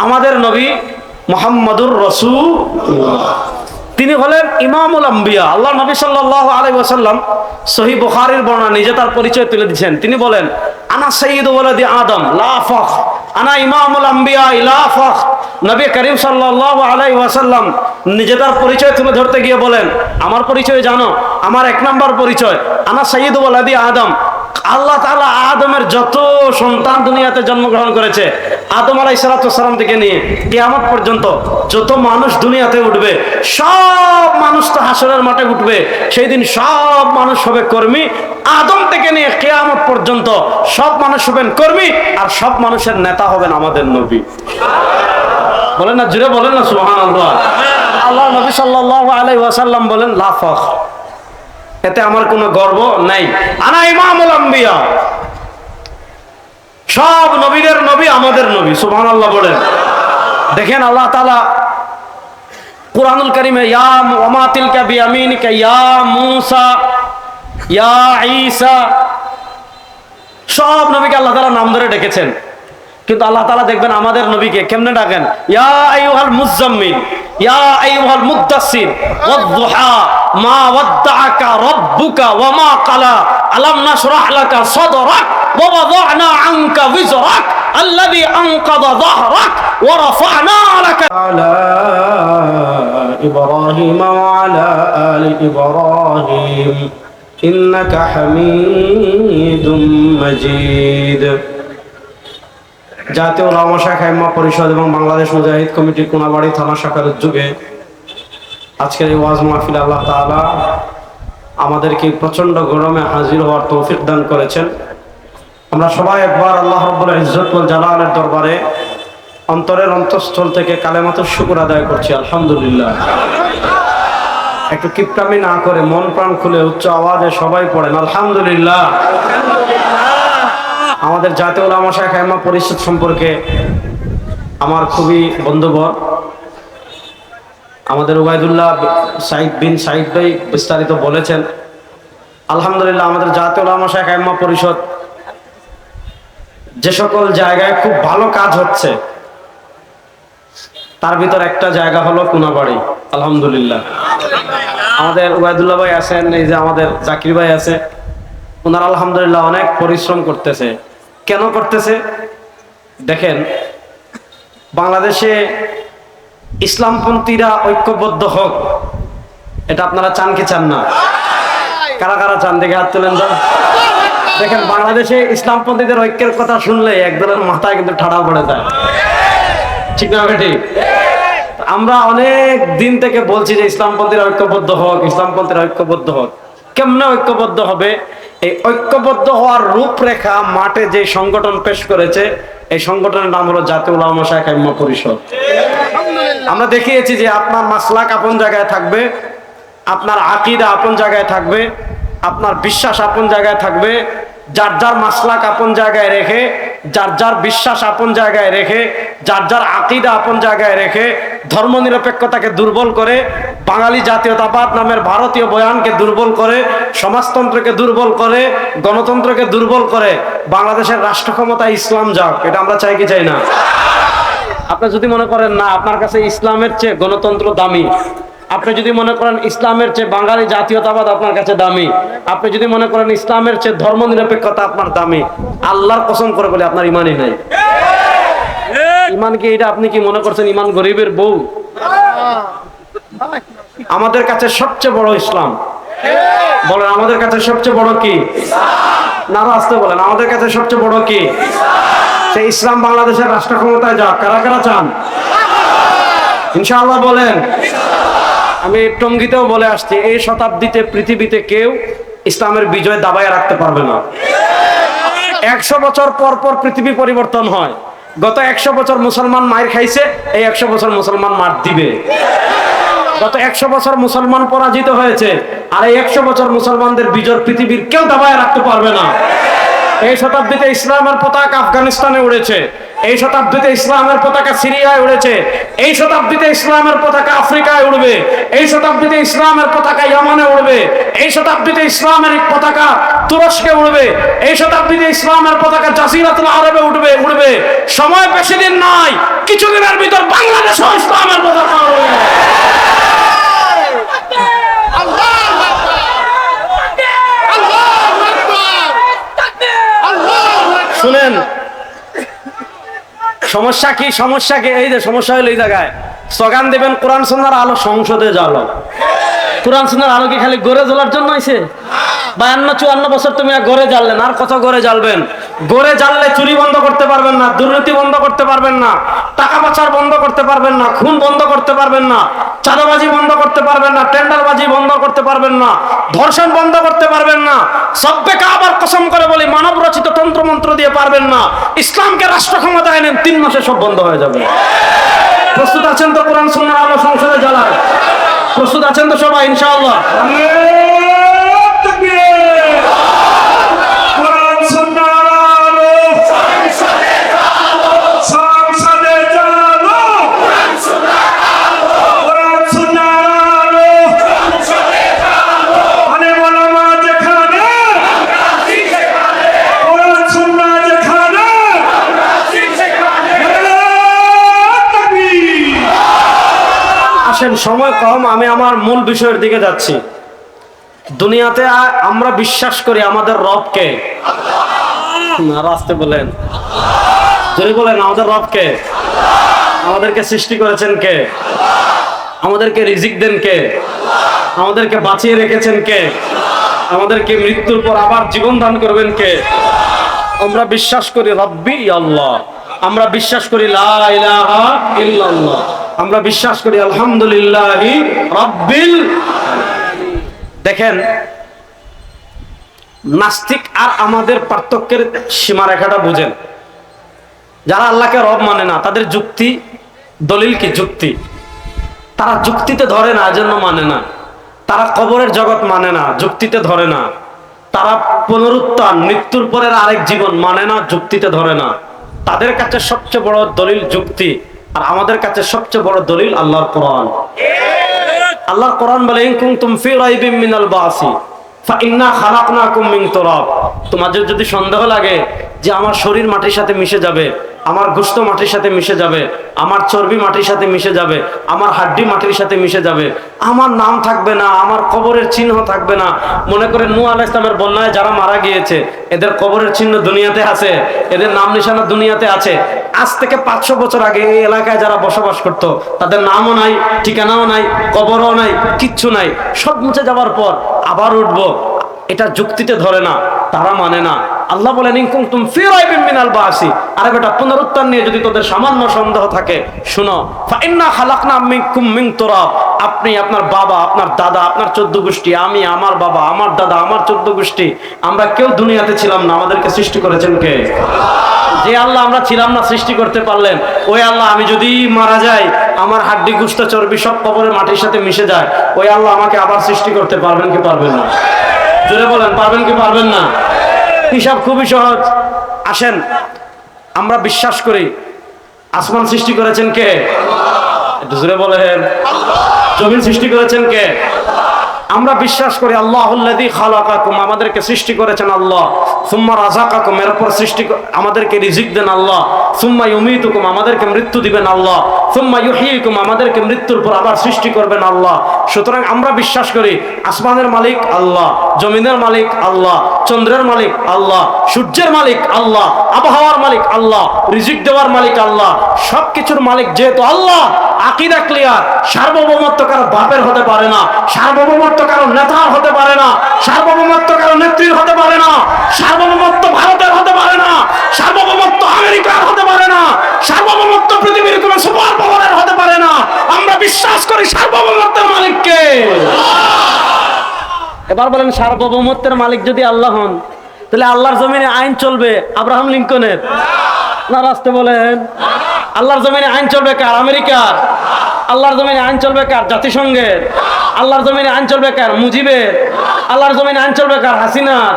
আমাদের নবী মুহাম্মদুর রাসূলুল্লাহ, তিনি হলেন ইমামুল আম্বিয়া। আল্লাহ নবী সাল্লাল্লাহু আলাইহি ওয়াসাল্লাম সহিহ বুখারীর বর্ণনা নিজে তার পরিচয় তুলে দিয়েছেন। তিনি বলেন, আনা সাইয়্যিদু ওয়ালাদি আদম লা ফখর, আনা ইমামুল আম্বিয়া লা ফখর। নবী করিম সাল্লাল্লাহু আলাইহি ওয়াসাল্লাম নিজে তার পরিচয় তুলে ধরতে গিয়ে বলেন, আমার পরিচয় জানো? আমার এক নম্বর পরিচয়, আনা সাইয়্যিদু ওয়ালাদি আদম। আল্লাহ তাআলা আদমের যত সন্তান দুনিয়াতে জন্মগ্রহণ করেছে, আদম আলাইহিস সালাম থেকে নিয়ে কিয়ামত পর্যন্ত যত মানুষ দুনিয়াতে উঠবে, সব মানুষ তো হাসরের মাঠে উঠবে। সেই দিন সব মানুষ হবে কর্মী। আদম থেকে নিয়ে কিয়ামত পর্যন্ত সব মানুষ হবেন কর্মী, আর সব মানুষের নেতা হবেন আমাদের নবী। বলেন না, জুড়ে বলেন না সুবহানাল্লাহ। আল্লাহ নবী সাল্লাল্লাহু আলাইহি ওয়াসাল্লাম বলেন, লা ফখর, এতে আমার কোনো গর্ব নাই। আনা ইমামুল আম্বিয়া, সব নবীদের নবী আমাদের নবী। সুবহানাল্লাহ বলেন। দেখেন আল্লাহ তাআলা কুরআনুল কারীমে ইয়া ওয়া তিলকা বিয়ামিনিকা ইয়া মূসা ইয়া ঈসা, সব নবীকে আল্লাহ তাআলা নাম ধরে ডেকেছেন। কিন্তু আল্লাহ তাআলা দেখবেন আমাদের নবীকে কেমনে ডাকেন, ইয়া আইয়ুহাল মুযাম্মিল ইয়া আইয়ুহাল মুদ্দাসসির ওয়াদ-দুহা মা ওয়াদ্দাআকা রাব্বুকা ওয়া মা ক্বালা আলাম নাশরাহ লাকা সাদরাক ওয়া ওয়াদা'না আনকা বিজরাক আল্লাযী আনকাযা যাহরাক ওয়া রাফা'না লাকা আলা ইব্রাহিম ওয়া আলা আলি ইব্রাহিম ইন্নাকা হামিদুম মাজিদ। জাতীয় উলামা শাখা ইম্মা পরিষদ এবং বাংলাদেশ মুজাহিদ কমিটির কোনাবাড়ি থানা শাখার উদ্যোগে আজকের এই ওয়াজ মাহফিল আল্লাহ তাআলা আমাদেরকে প্রচন্ড গরমে হাজির হওয়ার তৌফিক দান করেছেন। আমরা সবাই একবার আল্লাহ রাব্বুল ইজ্জত ওয়াল জালালের দরবারে অন্তরের অন্তঃস্থল থেকে কালেমাতুশ শুকর আদায় করছি, আলহামদুলিল্লাহ। একটু কিপটামি না করে মন প্রাণ খুলে উচ্চ আওয়াজে সবাই পড়েন আলহামদুলিল্লাহ। আমাদের জাতীয় উলামা শাখা ইম্মা পরিষদ সম্পর্কে আমার খুবই বন্ধুবর আমাদের উবাইদুল্লাহ সাইদ বিন সাইদ ভাই বিস্তারিত বলেছেন। আলহামদুলিল্লাহ, আমাদের জাতীয় উলামা শাখা ইম্মা পরিষদ যে সকল জায়গায় খুব ভালো কাজ হচ্ছে, তার ভিতর একটা জায়গা হলো কোনাবাড়ি। আলহামদুলিল্লাহ, আমাদের উবাইদুল্লাহ ভাই আছেন, এই যে আমাদের জাকির ভাই আছে, ওনারা আলহামদুলিল্লাহ অনেক পরিশ্রম করতেছে। কেন করতেছে? দেখেন, বাংলাদেশে ইসলামপন্থীরা ঐক্যবদ্ধ হোক, এটা আপনারা চান কি চান না? কারা কারা চান দেখে হাত তুলেন তো। দেখেন, বাংলাদেশে ইসলামপন্থীদের ঐক্যের কথা শুনলে একদলের মাথায় কিন্তু ঠাড়া পড়ে যায়, ঠিক না বেটি? আমরা অনেক দিন থেকে বলছি যে ইসলামপন্থীরা ঐক্যবদ্ধ হোক, ইসলামপন্থীরা ঐক্যবদ্ধ হোক। কেমনে ঐক্যবদ্ধ হবে? এই ঐক্যবদ্ধ হওয়ার রূপরেখা মাঠে যে সংগঠন পেশ করেছে, এই সংগঠনের নাম হলো জাতীয় উলামা শাখা ইম্মা পরিষদ। আমরা দেখিয়েছি যে আপনার মাসলাক আপন জায়গায় থাকবে, আপনার আকীদা আপন জায়গায় থাকবে, আপনার বিশ্বাস আপন জায়গায় থাকবে। যার যার মাসলাক আপন জায়গায় রেখে, যার যার বিশ্বাস আপন জায়গায় রেখে, যার যার আকীদা আপন জায়গায় রেখে, ধর্মনিরপেক্ষতাকে দুর্বল করে, বাঙালি জাতীয়তাবাদ নামের ভারতীয় বয়ানকে দুর্বল করে, সমাজতন্ত্রকে দুর্বল করে, গণতন্ত্রকে দুর্বল করে বাংলাদেশের রাষ্ট্র ক্ষমতায় ইসলাম যাক, এটা আমরা চাই কি চাই না? আপনি যদি মনে করেন না আপনার কাছে ইসলামের চেয়ে গণতন্ত্র দামি, আপনি যদি মনে করেন ইসলামের চেয়ে বাঙালি জাতীয়তাবাদ আপনার কাছে দামি, আপনি যদি মনে করেন ইসলামের চেয়ে ধর্মনিরপেক্ষতা আপনার দামি, আল্লাহর কসম করে বলে আপনার ইমানই নাই। ইমান কি এটা? আপনি কি মনে করছেন ইমান গরিবের বউ? আমাদের কাছে সবচেয়ে বড় ইসলাম। বলেন, আমাদের কাছে সবচেয়ে বড় কি? নারা আসতে বলেন, আমাদের কাছে সবচেয়ে বড় কি? সেই ইসলাম বাংলাদেশের রাষ্ট্র ক্ষমতায় যাক। কারা কারা চান? ইনশাআল্লাহ বলেন। আমি টঙ্গীতেও বলে আসছি, এই শতাব্দীতে পৃথিবীতে কেউ ইসলামের বিজয় দাবায় রাখতে পারবে না। 100 বছর পর পর পৃথিবী পরিবর্তন হয়। গত 100 বছর মুসলমান মার খাইছে, এই 100 বছর মুসলমান মার দিবে। গত 100 বছর মুসলমান পরাজিত হয়েছে, আর এই 100 বছর মুসলমানদের বিজয় পৃথিবীর কেউ দাবায় রাখতে পারবে না। এই শতাব্দীতে ইসলামের পতাকা আফগানিস্তানে উড়েছে, এই শতাব্দীতে ইসলামের পতাকা সিরিয়ায় উড়েছে, এই শতাব্দীতে ইসলামের পতাকা আফ্রিকায় উড়বে, এই শতাব্দীতে ইসলামের পতাকা ইয়ামানে উড়বে, এই শতাব্দীতে ইসলামের পতাকা তুরস্কে উড়বে, এই শতাব্দীতে ইসলামের পতাকা জাজিরাতুল আরবে উড়বে। সময় বেশি দিন নাই, কিছুদিনের সমস্যা কি? সমস্যা কি? এই যে সমস্যা হলো এই জায়গায় স্লোগান দেবেন কোরআন সুন্নাহর আলো সংসদে জ্বালো। কোরআন সুন্নাহর আলো কি খালি গড়ে জ্বলার জন্য হয়েছে? 52-54 বছর তুমি গড়ে জ্বাললেন, আর কত গড়ে জ্বালবেন? গড়ে জ্বাললে চুরি বন্ধ করতে পারবেন না, দুর্নীতি বন্ধ করতে পারবেন না, টাকা পাচার বন্ধ করতে পারবেন না, খুন বন্ধ করতে পারবেন না, চাঁদাবাজি বন্ধ করতে পারবেন না, টেন্ডারবাজি বন্ধ করতে পারবেন না, ধর্ষণ বন্ধ করতে পারবেন না, সব্বে কাবার কসম করে বলি মানব রচিত তন্ত্রমন্ত্র দিয়ে পারবেন না। ইসলামকে রাষ্ট্র ক্ষমতায় এনেন, 3 মাসে সব বন্ধ হয়ে যাবে। প্রস্তুত আছেন তো কোরআন সুন্নাহর আলো সংসদে জ্বালায়? প্রস্তুত আছেন তো সবাই ইনশাআল্লাহ? সময় কম, আমি আমার মূল বিষয়ের দিকে যাচ্ছি। দুনিয়াতে আমরা বিশ্বাস করি আমাদের রবকে, রাস্তে বলেন, যদি বলেন আমাদের রবকে, আমাদেরকে সৃষ্টি করেছেন কে? আমাদেরকে রিজিক দেন কে? আমাদেরকে বাঁচিয়ে রেখেছেন কে? আমাদেরকে মৃত্যুর পর আবার জীবন দান করবেন কে? আমরা বিশ্বাস করি রব্বি আল্লাহ, আমরা বিশ্বাস করি লা ইলাহা ইল্লাল্লাহ, আমরা বিশ্বাস করি আলহামদুলিল্লাহি রাব্বিল। দেখেন, নাস্তিক আর আমাদের পার্থক্যের সীমারেখাটা বুঝেন। যারা আল্লাহকে রব মানে না, তাদের যুক্তি দলিল কি? যুক্তি। তারা যুক্তিতে ধরে না, এজন্য মানে না। তারা কবরের জগৎ মানে না, যুক্তিতে ধরে না। তারা পুনরুত্থান, মৃত্যুর পরের আরেক জীবন মানে না, যুক্তিতে ধরে না। তাদের কাছে সবচেয়ে বড় দলিল যুক্তি, আর আমাদের কাছে সবচেয়ে বড় দলিল আল্লাহর কোরআন। আল্লাহর কোরআন বলে ইন কুনতুম ফি রাইবিম মিনাল বাসি ফাইন্না খালাকনাকুম মিন তুরাব। তোমাদের যদি সন্দেহ লাগে যে আমার শরীর মাটির সাথে মিশে যাবে, আমার গোশত মাটির সাথে মিশে যাবে, আমার চর্বি মাটির সাথে মিশে যাবে, আমার হাড্ডি মাটির সাথে মিশে যাবে, আমার নাম থাকবে না, আমার কবরের চিহ্ন থাকবে না। মনে করে নূহ আলাইহিস সালামের বন্যায় যারা মারা গিয়েছে, এদের কবরের চিহ্ন দুনিয়াতে আছে, এদের নাম নিশানা দুনিয়াতে আছে। আজ থেকে 500 বছর আগে এই এলাকায় যারা বসবাস করত, তাদের নামও নাই, ঠিকানাও নাই, কবরও নাই, কিচ্ছু নাই। সব মুছে যাওয়ার পর আবার উঠবো, এটা যুক্তিতে ধরে না, তারা মানে না। আল্লাহ বলেন ইন কুনতুম ফি রাইবিম মিনাল বাসি। আরে বেটা, পুনরুত্থান নিয়ে যদি তোদের সামান্য সন্দেহ থাকে, শুনো, ফাইন্না খালাকনাকুম মিন তুরাব। আপনি, আপনার বাবা, আপনার দাদা, আপনার 14 গোষ্ঠী, আমি, আমার বাবা, আমার দাদা, আমার 14 গোষ্ঠী, আমরা কেউ দুনিয়াতে ছিলাম না। আমাদেরকে সৃষ্টি করেছেন কে? যে আল্লাহ আমরা ছিলাম না সৃষ্টি করতে পারলেন, ওই আল্লাহ আমি যদি মারা যাই, আমার হাড্ডি গোশত চর্বি সব কবরের মাটির সাথে মিশে যায়, ওই আল্লাহ আমাকে আবার সৃষ্টি করতে পারবেন কি পারবেন না? জোরে বলেন, পারবেন কি পারবেন না? হিসাব খুবই সহজ। আসেন, আমরা বিশ্বাস করি আসমান সৃষ্টি করেছেন কে? একটু জোরে বলেন। জমিন সৃষ্টি করেছেন কে? আমরা বিশ্বাস করি আল্লাহুল্লাযী খালাকাকুম, আমাদেরকে সৃষ্টি করেছেন আল্লাহ। সুম্মা রাযাকাকুম, এরপর সৃষ্টি আমাদেরকে রিজিক দেন আল্লাহ। সুম্মা ইউমীতুকুম, আমাদেরকে মৃত্যু দিবেন আল্লাহ। সুম্মা ইউহয়িকুম, আমাদেরকে মৃত্যুর পর আবার সৃষ্টি করবেন আল্লাহ। সুতরাং আমরা বিশ্বাস করি আসমানের মালিক আল্লাহ, জমিনের মালিক আল্লাহ, চন্দ্রের মালিক আল্লাহ, সূর্যের মালিক আল্লাহ, আবহাওয়ার মালিক আল্লাহ, রিজিক দেওয়ার মালিক আল্লাহ, সবকিছুর মালিক যেহেতু আল্লাহ। আকীদা ক্লিয়ার। সার্বভৌমত্ব কারো বাপের হতে পারে না, সার্বভৌমত্ব কারো নেতার হতে পারে না, সার্বভৌমত্ব কারো নেত্রীর হতে পারে না, সার্বভৌমত্ব ভারতের হতে পারে না, সার্বভৌমত্ব আমেরিকার হতে পারে না, সার্বভৌমত্ব পৃথিবীর কোনো সুপার পাওয়ারের হতে পারে না। আমরা বিশ্বাস করি সার্বভৌমত্বের মালিককে। এবার বলেন, সার্বভৌমত্বের মালিক যদি আল্লাহ হন, তাহলে আল্লাহর জমিনে আইন চলবে আব্রাহাম লিঙ্কনের না? রাস্তে বলেন, আল্লাহর জমিনে আইন চলবে কার? আমেরিকার। আল্লাহর জমিনে আইন চলবে কার? জাতিসংঘের। আল্লাহর জমিনে আইন চলবে কার? মুজিবের। আল্লাহর জমিনে আইন চলবে কার? হাসিনার।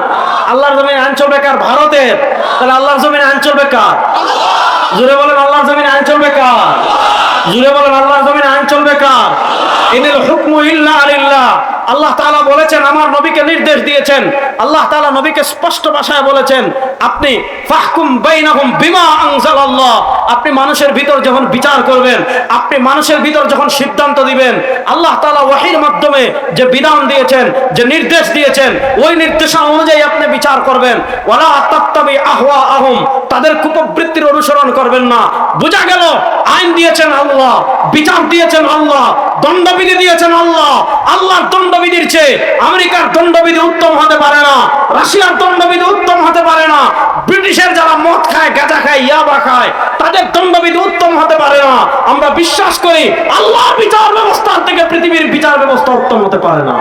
আল্লাহর জমিনে আইন চলবে কার? ভারতের। তাহলে আল্লাহর জমিনে আইন চলবে কার? জুড়ে বলেন, আল্লাহর জমিনে আইন চলবে কার? জুড়ে বলেন, আল্লাহর জমিনে আইন চলবে কার? ইনিল হুকমু ইল্লা লিল্লাহ। আল্লাহ তাআলা বলেছেন, আমার নবীকে নির্দেশ দিয়েছেন, আল্লাহ তাআলা নবীকে স্পষ্ট ভাষায় বলেছেন, আপনি ফাহকুম বাইনাহুম বিমা আনজালাল্লাহ, আপনি মানুষের ভিতর যখন বিচার করবেন, আপনি মানুষের ভিতর যখন সিদ্ধান্ত দিবেন, আল্লাহ তাআলা ওহীর মাধ্যমে যে বিধান দিয়েছেন, যে নির্দেশ দিয়েছেন, ওই নির্দেশ অনুযায়ী আপনি বিচার করবেন। ওয়ালা তাত্তাবি আহওয়াআহুম, তাদের কুপ্রবৃত্তির অনুসরণ করবেন না। বোঝা গেল আইন দিয়েছেন আল্লাহ, বিচার দিয়েছেন আল্লাহ, দণ্ডবিধি দিয়েছেন আল্লাহ। আল্লাহর দণ্ডবিধির চেয়ে আমেরিকার দণ্ডবিধি উত্তম হতে পারে না, রাশিয়ার দণ্ডবিধি উত্তম হতে পারে না, ব্রিটিশের যারা মদ খায়, গাঁজা খায়, ইয়াবা খায়, তাদের দণ্ডবিধি উত্তম হতে পারে না। আমরা বিশ্বাস করি আল্লাহর বিচার ব্যবস্থার থেকে পৃথিবীর বিচার ব্যবস্থা উত্তম হতে পারে না।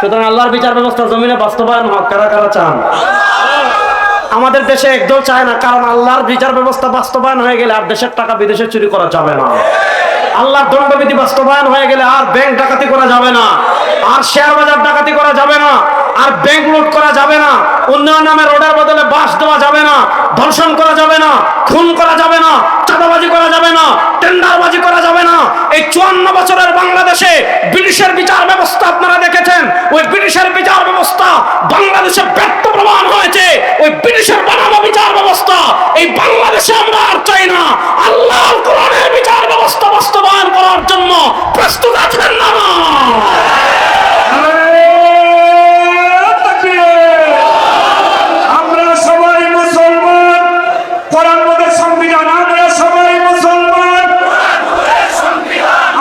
সুতরাং আল্লাহর বিচার ব্যবস্থা জমিনে বাস্তবায়ন হোক। কারা কারা চান? আমাদের দেশে একদল চায় না, কারণ আল্লাহর বিচার ব্যবস্থা বাস্তবায়ন হয়ে গেলে আর দেশের টাকা বিদেশে চুরি করা যাবে না। আল্লাহর দণ্ডবিধি বাস্তবায়ন হয়ে গেলে আর ব্যাংক ডাকাতি করা যাবে না, আর শেয়ার বাজার ডাকাতি করা যাবে না, আর ব্যাংক লুট করা যাবে না, উন্নয়ন নামে রোডের বদলে বাস দেওয়া যাবে না, ধর্ষণ করা যাবে না, খুন করা যাবে না, চাঁদাবাজি করা যাবে না, টেন্ডারবাজি করা যাবে না। এই 54 বছরের বাংলাদেশে ব্রিটিশের বিচার ব্যবস্থা আপনারা দেখেছেন, ওই ব্রিটিশের বিচার ব্যবস্থা বাংলাদেশে ব্যর্থ প্রমাণ হয়েছে। ওই ব্রিটিশের বানানো বিচার ব্যবস্থা এই বাংলাদেশে আমরা আর চাই না। আল্লাহর কোরআনের বিচার ব্যবস্থা বাস্তবায়ন করার জন্য প্রস্তুত আছেন না? আমরা সবাই মুসলমান, কোরআন মতে সংবিধান, আমরা সবাই মুসলমান।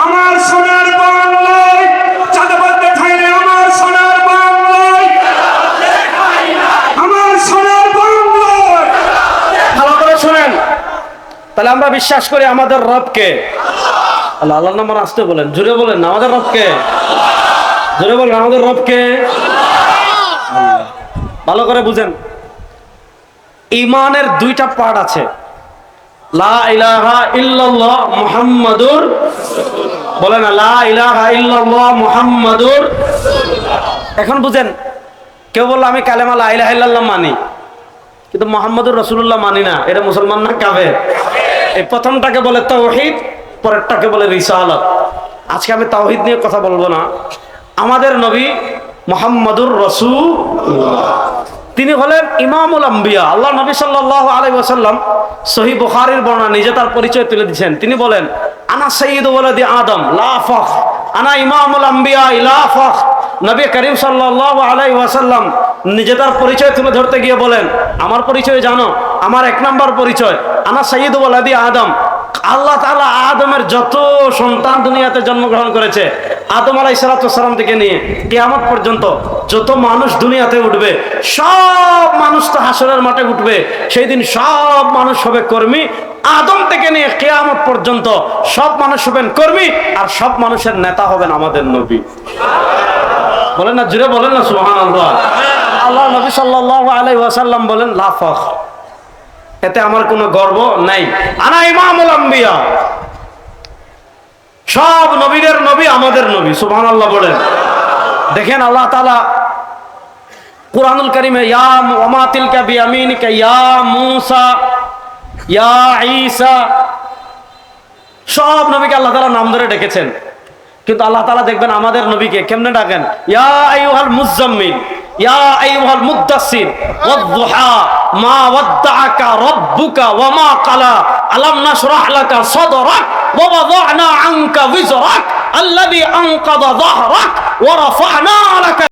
আমার সোনার বাংলায় চাঁদাবাদ দেখাই না, আমার সোনার বাংলায়, আমার সোনার বাংলায়। ভালো করে শুনেন, তাহলে আমরা বিশ্বাস করি আমাদের রবকে। আল্লাহ, আল্লাহর নাম আসতে বলেন, জোরে বলেন না, আমাদের রবকে। জোরে বলেন, আমাদের রবকে। ভালো করে বুঝেন, ঈমানের দুইটা পার্ট আছে, লা ইলাহা ইল্লাল্লাহ মুহাম্মাদুর, বলেন না, লা ইলাহা ইল্লাল্লাহ মুহাম্মাদুর। এখন বুঝেন, কেউ বললো আমি কালেমা লা ইলাহা ইল্লাল্লাহ মানি, কিন্তু মুহাম্মাদুর রাসূলুল্লাহ মানি না, এটা মুসলমান না কাফের? এই প্রথমটাকে বলে তাওহীদ, পরেরটাকে বলে রিসালাত। আজকে আমি তাওহীদ নিয়ে কথা বলবো না। আমাদের নবী মুহাম্মাদুর রাসূলুল্লাহ, তিনি হলেন ইমামুল আম্বিয়া। আল্লাহ নবী সাল্লাল্লাহু আলাইহি ওয়াসাল্লাম সহিহ বুখারীর বর্ণনা নিজে তার পরিচয় তুলে দিয়েছেন। তিনি বলেন, আনা সাইয়্যিদু ওয়ালাদি আদম লা ফখর, আনা ইমামুল আম্বিয়া লা ফখর। নবী করিম সাল্লাল্লাহু আলাইহি ওয়াসাল্লাম নিজে তার পরিচয় তুলে ধরতে গিয়ে বলেন, আমার পরিচয় জানো? আমার 1 নম্বর পরিচয়, আনা সাইয়্যিদু ওয়ালাদি আদম। আল্লাহ তাআলা আদমের যত সন্তান দুনিয়াতে জন্মগ্রহণ করেছে, আদম আলাইহিস সালাম থেকে নিয়ে কিয়ামত পর্যন্ত যত মানুষ দুনিয়াতে উঠবে, সব মানুষ তো হাসরের মাঠে উঠবে। সেই দিন সব মানুষ হবে কর্মী। আদম থেকে নিয়ে কিয়ামত পর্যন্ত সব মানুষ হবেন কর্মী, আর সব মানুষের নেতা হবেন আমাদের নবী। বলেন না, জুড়ে বলেন না সুবহানাল্লাহ। আল্লাহ নবী সাল্লাল্লাহু আলাইহি ওয়াসাল্লাম বলেন, লা ফখর, এতে আমার কোনো গর্ব নাই। আনা ইমামুল আম্বিয়া, সব নবীদের নবী আমাদের নবী। সুবহানাল্লাহ বলেন। দেখেন আল্লাহ তাআলা কুরআনুল কারীমে ইয়া ওয়া তিলকা বিয়ামিনিকা ইয়া মূসা ইয়া ঈসা, সব নবীকে আল্লাহ তাআলা নাম ধরে ডেকেছেন। কিন্তু আল্লাহ তাআলা দেখবেন আমাদের নবীকে কেমনে ডাকেন, ইয়া আইয়ুহাল মুযাম্মিল, ইয়া আইয়ুহাল মুদ্দাসসির, ওয়াদ-দুহা মা ওয়াদ্দাআকা রাব্বুকা ওয়া মা ক্বালা, আলাম নাশরাহ লাকা সাদরাক ওয়া ওয়াদা'না আনকা বিজরাক আল্লাযী আনকাযা যাহরাক ওয়া রাফা'না লাকা।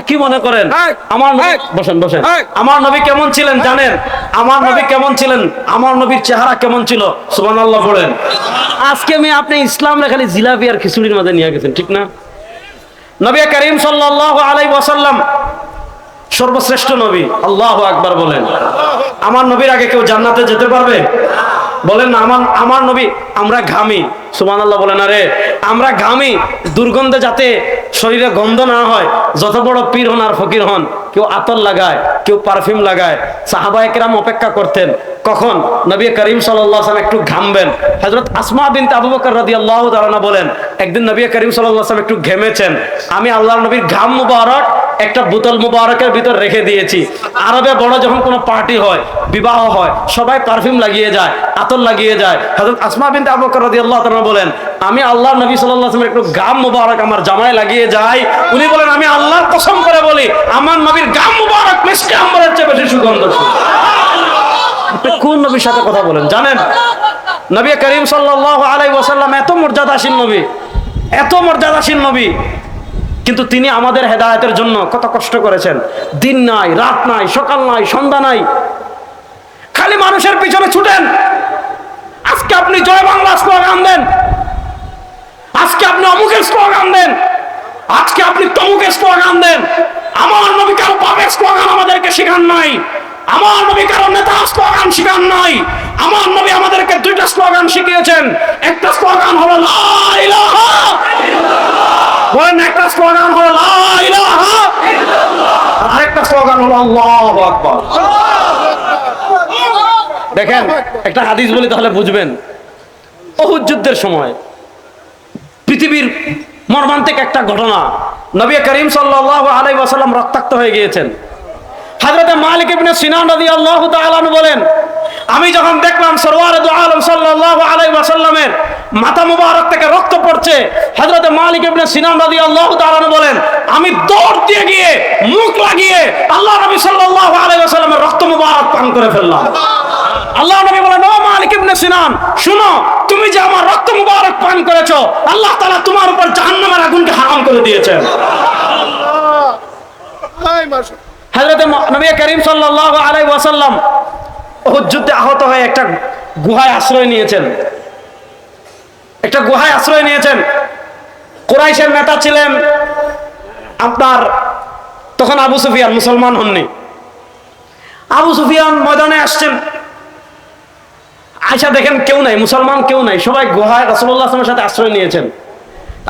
কি মনে করেন আমার বসেন বসেন, আমার নবী কেমন ছিলেন জানেন? আমার নবী কেমন ছিলেন? আমার নবীর চেহারা কেমন ছিল? সুবহানাল্লাহ বলেন। আজকে আপনি ইসলাম খালি জিলাপি আর খিচুড়ির মধ্যে নিয়ে গেছেন, ঠিক না? নবী করিম সাল্লাল্লাহু আলাইহি ওয়াসাল্লাম সর্বশ্রেষ্ঠ নবী। আল্লাহু আকবার বলেন। আমার নবীর আগে কেউ জান্নাতে যেতে পারবে? বলেন না। আমার নবী, আমরা ঘামি, সুবহানাল্লাহ বলেন। আরে আমরা ঘামি, দুর্গন্ধে যাতে শরীরে গন্ধ না হয়, যত বড় পীর হন আর ফকির হন, কেউ আতর লাগায়, কেউ পারফিউম লাগায়। সাহাবায়ে কেরাম অপেক্ষা করতেন কখন নবী করিম সাল্লাল্লাহু আলাইহি ওয়াসাল্লাম একটু ঘামবেন। হযরত আসমা বিনতে আবু বকর রাদিয়াল্লাহু তাআলা বলেন, একদিন নবী করিম সাল্লাল্লাহু আলাইহি ওয়াসাল্লাম একটু ঘেমেছেন। আমি আল্লাহর নবীর ঘাম মুবারক একটা বোতল মুবারকের ভিতর রেখে দিয়েছি। আরবে বড় যখন কোনো পার্টি হয়, বিবাহ হয়, সবাই পারফিউম লাগিয়ে যায়, আতর লাগিয়ে যায়। হযরত আসমা বিনতে আবু বকর রাদিয়াল্লাহু তাআলা বলেন, আমি আল্লাহর নবী সাল্লাল্লাহু আলাইহি ওয়াসাল্লামের একটু গাম মুবারক আমার জামায় লাগিয়ে যাই। উনি বলেন, আমি আল্লাহর কসম করে বলি, আমার নবীর গাম মুবারক মিশকে আম্বরের চেয়ে বেশি সুগন্ধশীল। আপনি কোন নবীর সাথে কথা বলেন জানেন? নবী করিম সাল্লাল্লাহু আলাইহি ওয়াসাল্লাম এত মর্যাদাশীল নবী, এত মর্যাদাশীল নবী, কিন্তু তিনি আমাদের হেদায়েতের জন্য কত কষ্ট করেছেন। দিন নাই, রাত নাই, সকাল নাই, সন্ধ্যা নাই, খালি মানুষের পিছনে ছুটেন। আজকে আপনি জয় বাংলা স্লোগান দেন, আজকে আপনি অমুকের স্লোগান দেন, আজকে আপনি তমুকের স্লোগান দেন। আমার নবী কারো বাপের স্লোগান আমাদেরকে শেখান নাই, আমার নবী কারো নেতা স্লোগান শেখান নাই। আমার নবী আমাদেরকে দুইটা স্লোগান শিখিয়েছেন। একটা স্লোগান হলো লা ইলাহা ইল্লাল্লাহ, বলেন একটা স্লোগান হলো লা ইলাহা ইল্লাল্লাহ, আরেকটা স্লোগান হলো আল্লাহু আকবার। দেখেন একটা হাদিস বলি তাহলে বুঝবেন। উহুদ যুদ্ধের সময় পৃথিবীর মর্মান্তিক একটা ঘটনা, নবী করিম সাল্লাল্লাহু আলাইহি ওয়াসাল্লাম রক্তাক্ত হয়ে গিয়েছেন। হযরত মালিক ইবনে সিনান রাদিয়াল্লাহু তাআলা আনহু বলেন, আমি যখন দেখলাম সরওয়ারে দু আলম সাল্লাল্লাহু আলাইহি ওয়াসাল্লামের মাথা মুবারক থেকে রক্ত পড়ছে, হযরত মালিক ইবনে সিনান রাদিয়াল্লাহু তাআলা আনহু বলেন, আমি দৌড় দিয়ে গিয়ে মুখ লাগিয়ে আল্লাহ নবী সাল্লাল্লাহু আলাইহি ওয়াসাল্লামের রক্ত মুবারক পান করে ফেললাম। আল্লাহ নবী বলেন, ও মালিক ইবনে সিনান, শুনো, তুমি যে আমার রক্ত মুবারক পান করেছো, আল্লাহ তাআলা তোমার উপর জাহান্নামের আগুনকে হারাম করে দিয়েছেন। হযরত নবী করিম সাল্লাল্লাহু আলাইহি ওয়াসাল্লাম উহুদ যুদ্ধে আহত হয়ে একটা গুহায় আশ্রয় নিয়েছেন, একটা গুহায় আশ্রয় নিয়েছেন। কুরাইশের নেতা ছিলেন আপনার তখন আবু সুফিয়ান, মুসলমান হননি। আবু সুফিয়ান ময়দানে আসছেন, আয়সা দেখেন কেউ নাই, মুসলমান কেউ নাই, সবাই গুহায় রাসূলুল্লাহ সাল্লাল্লাহু আলাইহি ওয়াসাল্লামের সাথে আশ্রয় নিয়েছেন।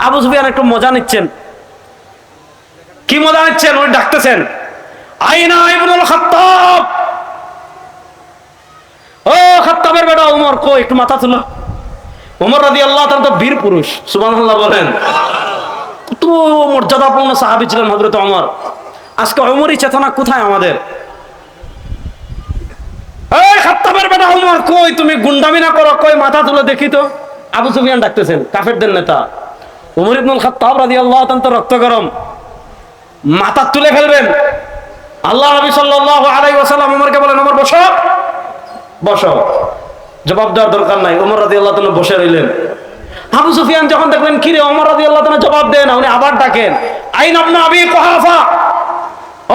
আবু সুফিয়ান একটু মজা নিচ্ছেন। কি মজা নিচ্ছেন? উনি ডাকতেছেন, আইনা ইবনুল খাত্তাব, ও খাত্তাবের বেটা ওমর, কই একটু মাথা তুলো। ওমর রাদিয়াল্লাহু তাআলা তো বীর পুরুষ, সুবহানাল্লাহ বলেন। কত মর্যাদাপূর্ণ সাহাবী ছিলেন হযরত ওমর। আজকে ওমরই চেতনা কোথায় আমাদের? এই খাত্তাবের বেটা ওমর, কই তুমি গুন্ডামি না করো, কই মাথা তুলে দেখি তো। আবু সুফিয়ান ডাকতেছেন, কাফেরদের নেতা। ওমর ইবনুল খাত্তাব রাদিয়াল্লাহু তাআলা তো রক্ত গরম, মাথা তুলে ফেলবেন। আল্লাহ নবী সাল্লাল্লাহু আলাইহি ওয়াসাল্লাম ওমরকে বলেন, ওমর বসো, বসো, জবাব দেওয়ার দরকার নাই। ওমর রাদিয়াল্লাহু তাআলা বসে রইলেন। আবু সুফিয়ান যখন দেখলেন কি রে ওমর রাদিয়াল্লাহু তাআলা জবাব দেন না, উনি আবার ডাকেন, আইন ইবনে আবি কুহাফা,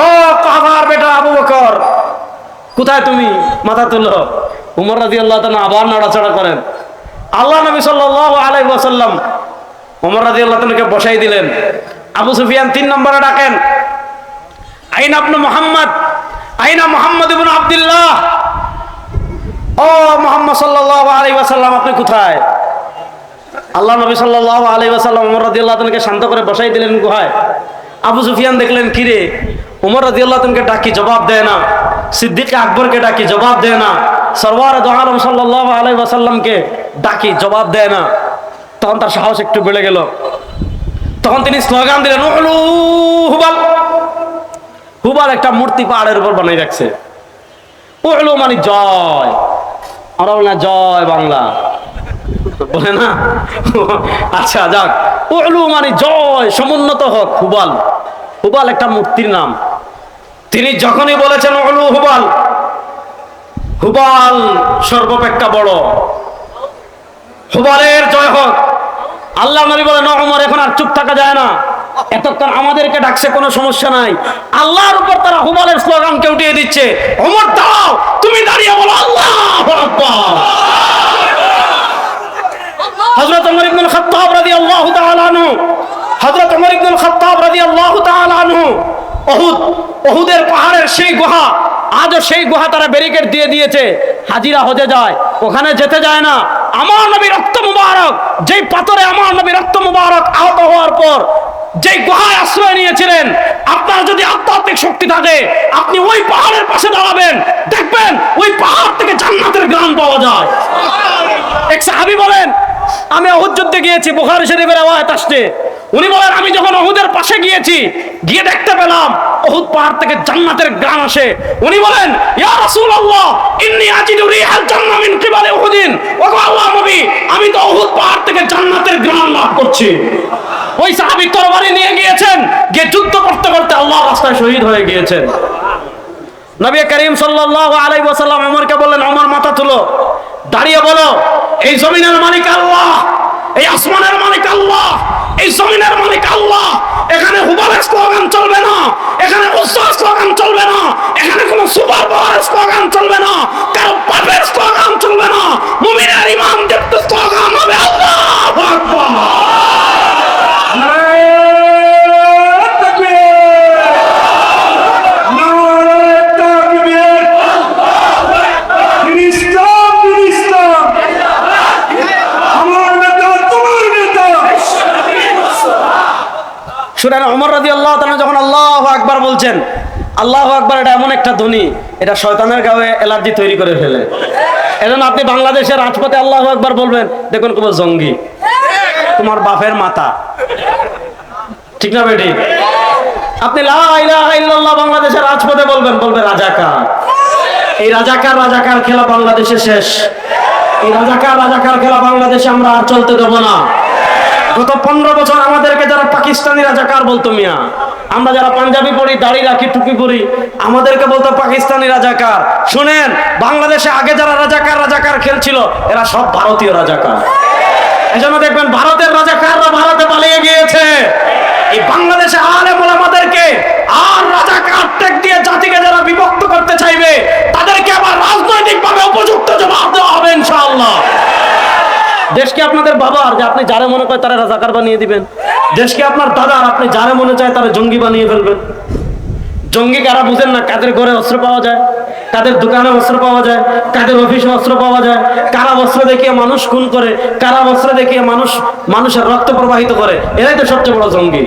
ও কুহাফার বেটা আবু বকর, কোথায় তুমি? মাথা তুলো। ওমর রাদিয়াল্লাহু তাআলা আবার নড়াচড়া করেন। আল্লাহ নবী সাল্লাল্লাহু আলাইহি ওয়াসাল্লাম ওমর রাদিয়াল্লাহু তাআলাকে বসাই দিলেন। আবু সুফিয়ান 3 নম্বরে ডাকেন, আইনা ইবনে মুহাম্মদ, আইনা মুহাম্মদ ইবনে আব্দুল্লাহ, ও মুহাম্মদ সাল্লাল্লাহু আলাইহি ওয়াসাল্লাম আপনি কোথায়? আল্লাহ নবী সাল্লাল্লাহু আলাইহি ওয়াসাল্লাম ওমর রাদিয়াল্লাহু তাআলাকে শান্ত করে বসাই দিলেন গুহায়। আবু সুফিয়ান দেখলেন কি রে ওমর রাদিয়াল্লাহু তাআলাকে ডাকি জবাব দেয় না, সিদ্দিক আকবরকে ডাকি জবাব দেয় না, সরওয়ার দু আলম সাল্লাল্লাহু আলাইহি ওয়াসাল্লামকে ডাকি জবাব দেয় না। তখন তার সাহস একটু বেড়ে গেল। তখন তিনি স্লোগান দিলেন, উলু হুবাল। হুবাল একটা মূর্তি পাহাড়ের উপর বানিয়ে রাখছে। উলু মানে জয়, আমরা বলি না জয় বাংলা, বলে না? আচ্ছা যাক, উলু মানে জয়, সমুন্নত হোক হুবাল। হুবাল একটা মূর্তির নাম। তিনি যখনই বলেছেন উলু হুবাল, হুবাল সর্বাপেক্ষা বড়, হুবালের জয় হোক। আল্লাহ নবী বলেন, ওমর এখন আর চুপ থাকা যায় না, এতক্ষণ আমাদেরকে ডাকছে কোনো সমস্যা নাই, আল্লাহর উপর তারা হুবালের স্লোগানকে উঠিয়ে দিচ্ছে। ওমর দাও, তুমি দাঁড়িয়ে বলো আল্লাহু আকবার। হযরত ওমর ইবনুল খাত্তাব রাদিয়াল্লাহু তাআলা আনহু, হযরত ওমর ইবনুল খাত্তাব রাদিয়াল্লাহু তাআলা আনহু উহুদের পাহাড়ের সেই গুহা, আজও সেই গুহা তারা ব্যারিকেড দিয়ে দিয়েছে। হাজিরা হজে যায়, ওখানে যেতে যায় না। আমার নবী রক্ত মুবারক, যেই পাথরে আমার নবী রক্ত মুবারক আহত হওয়ার পর যেই গুহায় আশ্রয় নিয়েছিলেন, আপনার যদি আধ্যাত্মিক শক্তি থাকে আপনি ওই পাহাড়ের পাশে দাঁড়াবেন, দেখবেন ওই পাহাড় থেকে জান্নাতের ঘ্রাণ পাওয়া যায়। এক সাহাবী বলেন, আমি উহুদ যুদ্ধে গিয়েছি, বুখারী শরীফের রওয়ায়াত আসছে, উনি বলেন আমি যখন উহুদের পাশে গিয়েছি, গিয়ে দেখতে পেলাম উহুদ পাহাড় থেকে জান্নাতের ঘ্রাণ আসে। উনি বলেন ইয়া রাসূলুল্লাহ ইন্নী আজিদু রিহাল জান্নাহ মিন কিবালি উহুদিন। ওগো আল্লাহর নবী, আমি তো উহুদ পাহাড় থেকে জান্নাতের ঘ্রাণ লাভ করছি। ওই সাহাবী তরবারি নিয়ে গিয়েছেন, গিয়ে যুদ্ধ করতে করতে আল্লাহর রাস্তায় শহীদ হয়ে গিয়েছেন। নবী করিম সাল্লাল্লাহু আলাইহি ওয়াসাল্লাম ওমরকে বললেন, ওমর মাথা তুলো, দাঁড়িয়ে বলো এই জমিনের মালিক আল্লাহ, এই আসমানের মালিক আল্লাহ, এই জমিনের মালিক আল্লাহ। এখানে হুবালের স্লোগান চলবে না, এখানে উজ্জার স্লোগান চলবে না, এখানে কোনো সুপার পাওয়ারের স্লোগান চলবে না, কারো পাপের স্লোগান চলবে না। মুমিনের ঈমান দীপ্ত স্লোগান হবে আল্লাহু আকবার। শুনেন, ওমর রাদিয়াল্লাহু তাআলা যখন আল্লাহু আকবার বলছেন, আল্লাহু আকবার এটা এমন একটা ধ্বনি, এটা শয়তানের গায়ে অ্যালার্জি তৈরি করে ফেলে। এজন্য আপনি বাংলাদেশের রাজপথে আল্লাহু আকবার বলবেন, দেখুন কোন জঙ্গি, তোমার বাপের মাথা, ঠিক না বেটি? আপনি লা ইলাহা ইল্লাল্লাহ বাংলাদেশের রাজপথে বলবেন, বলবে রাজাকার। এই রাজাকার খেলা বাংলাদেশে শেষ। এই রাজাকার খেলা বাংলাদেশে আমরা আর চলতে দেব না। গত 15 বছর আমাদেরকে যারা পাকিস্তানি রাজাকার বলতো, মিয়া আমরা যারা পাঞ্জাবি পরি, দাড়ি রাখি, টুপি পরি, আমাদেরকে বলতো পাকিস্তানি রাজাকার। শুনেন, বাংলাদেশে আগে যারা রাজাকার খেলছিল, এরা সব ভারতীয় রাজাকার। এজন্য দেখবেন ভারতের রাজাকাররা ভারতে পালিয়ে গিয়েছে। এই বাংলাদেশে আলেম ওলামাদেরকে আর রাজাকার ট্যাগ দিয়ে জাতিকে যারা বিভক্ত করতে চাইবে, তাদেরকে আবার রাজনৈতিকভাবে উপযুক্ত জবাব দেওয়া হবে ইনশাআল্লাহ। দেশকে আপনাদের বাবার, যে আপনি যারে মনে করে তারা রাজাকার বানিয়ে দিবেন। দেশকে আপনার দাদার, আপনি যারে মনে চায় তারা জঙ্গি বানিয়ে ফেলবেন। জঙ্গি কারা বুঝেন না? কাদের ঘরে অস্ত্র পাওয়া যায়, কাদের দোকানে অস্ত্র পাওয়া যায়, কাদের অফিসে অস্ত্র পাওয়া যায়, কারা অস্ত্র দেখিয়ে মানুষ খুন করে, কারা অস্ত্র দেখিয়ে মানুষের রক্ত প্রবাহিত করে, এরাই তো সবচেয়ে বড় জঙ্গি।